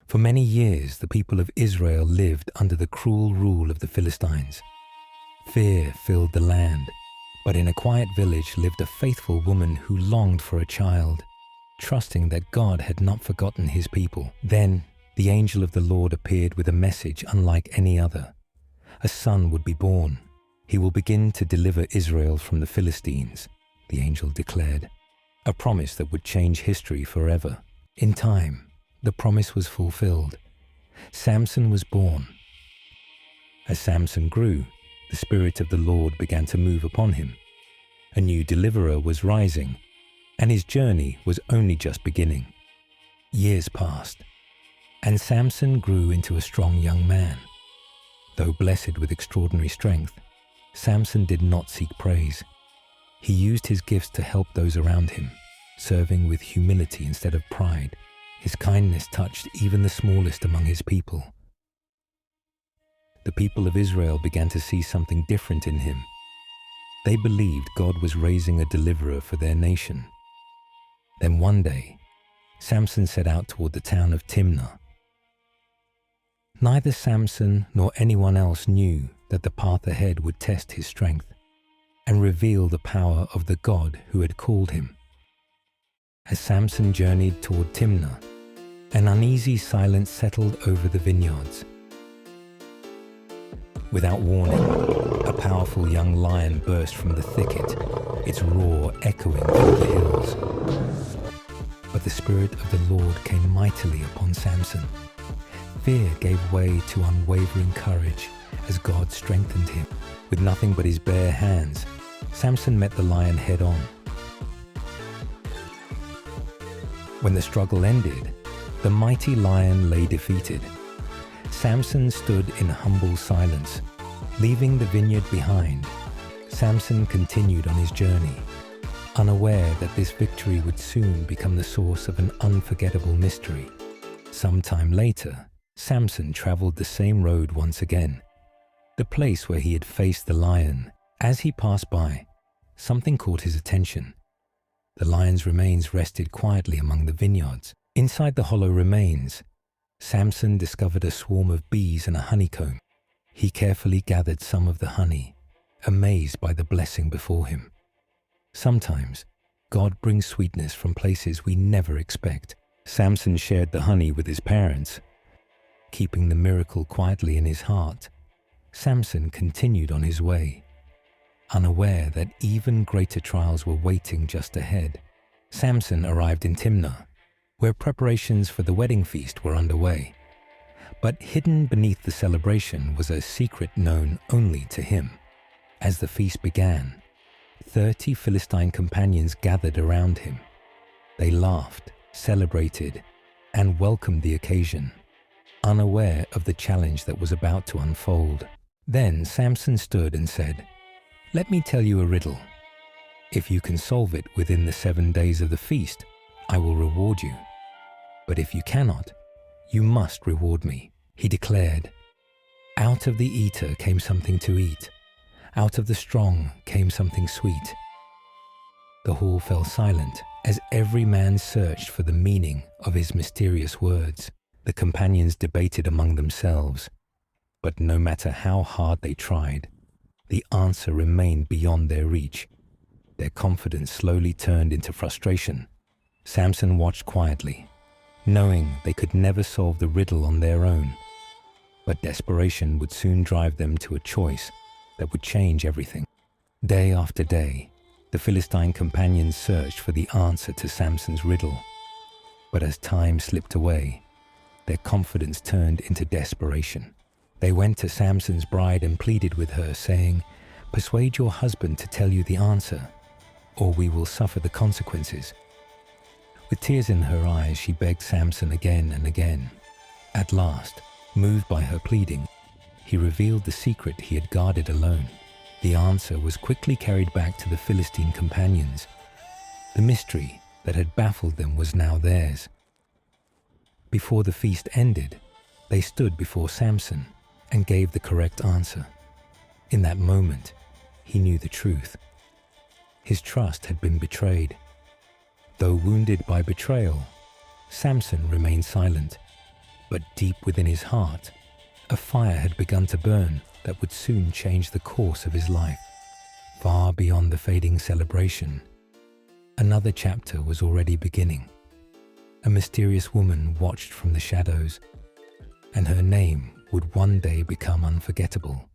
For many years, the people of Israel lived under the cruel rule of the Philistines. Fear filled the land, but in a quiet village lived a faithful woman who longed for a child, trusting that God had not forgotten his people. Then, the angel of the Lord appeared with a message unlike any other. A son would be born. He will begin to deliver Israel from the Philistines, the angel declared, a promise that would change history forever. In time, the promise was fulfilled. Samson was born. As Samson grew, the Spirit of the Lord began to move upon him. A new deliverer was rising, and his journey was only just beginning. Years passed, and Samson grew into a strong young man. Though blessed with extraordinary strength, Samson did not seek praise. He used his gifts to help those around him, serving with humility instead of pride. His kindness touched even the smallest among his people. The people of Israel began to see something different in him. They believed God was raising a deliverer for their nation. Then one day, Samson set out toward the town of Timnah. Neither Samson nor anyone else knew that the path ahead would test his strength and reveal the power of the God who had called him. As Samson journeyed toward Timnah, an uneasy silence settled over the vineyards. Without warning, a powerful young lion burst from the thicket, its roar echoing through the hills. But the Spirit of the Lord came mightily upon Samson. Fear gave way to unwavering courage as God strengthened him. With nothing but his bare hands, Samson met the lion head-on. When the struggle ended, the mighty lion lay defeated. Samson stood in humble silence. Leaving the vineyard behind, Samson continued on his journey, unaware that this victory would soon become the source of an unforgettable mystery. Sometime later, Samson traveled the same road once again, the place where he had faced the lion. As he passed by, something caught his attention. The lion's remains rested quietly among the vineyards. Inside the hollow remains, Samson discovered a swarm of bees and a honeycomb. He carefully gathered some of the honey, amazed by the blessing before him. Sometimes, God brings sweetness from places we never expect. Samson shared the honey with his parents. Keeping the miracle quietly in his heart, Samson continued on his way, unaware that even greater trials were waiting just ahead. Samson arrived in Timnah, where preparations for the wedding feast were underway. But hidden beneath the celebration was a secret known only to him. As the feast began, 30 Philistine companions gathered around him. They laughed, celebrated, and welcomed the occasion, unaware of the challenge that was about to unfold. Then Samson stood and said, "Let me tell you a riddle. If you can solve it within the 7 days of the feast, I will reward you. But if you cannot, you must reward me," he declared. Out of the eater came something to eat. Out of the strong came something sweet. The hall fell silent as every man searched for the meaning of his mysterious words. The companions debated among themselves, but no matter how hard they tried, the answer remained beyond their reach. Their confidence slowly turned into frustration. Samson watched quietly, knowing they could never solve the riddle on their own. But desperation would soon drive them to a choice that would change everything. Day after day, the Philistine companions searched for the answer to Samson's riddle. But as time slipped away, their confidence turned into desperation. They went to Samson's bride and pleaded with her, saying, "Persuade your husband to tell you the answer, or we will suffer the consequences." With tears in her eyes, she begged Samson again and again. At last, moved by her pleading, he revealed the secret he had guarded alone. The answer was quickly carried back to the Philistine companions. The mystery that had baffled them was now theirs. Before the feast ended, they stood before Samson and gave the correct answer. In that moment, he knew the truth. His trust had been betrayed. Though wounded by betrayal, Samson remained silent. But deep within his heart, a fire had begun to burn that would soon change the course of his life. Far beyond the fading celebration, another chapter was already beginning. A mysterious woman watched from the shadows, and her name would one day become unforgettable.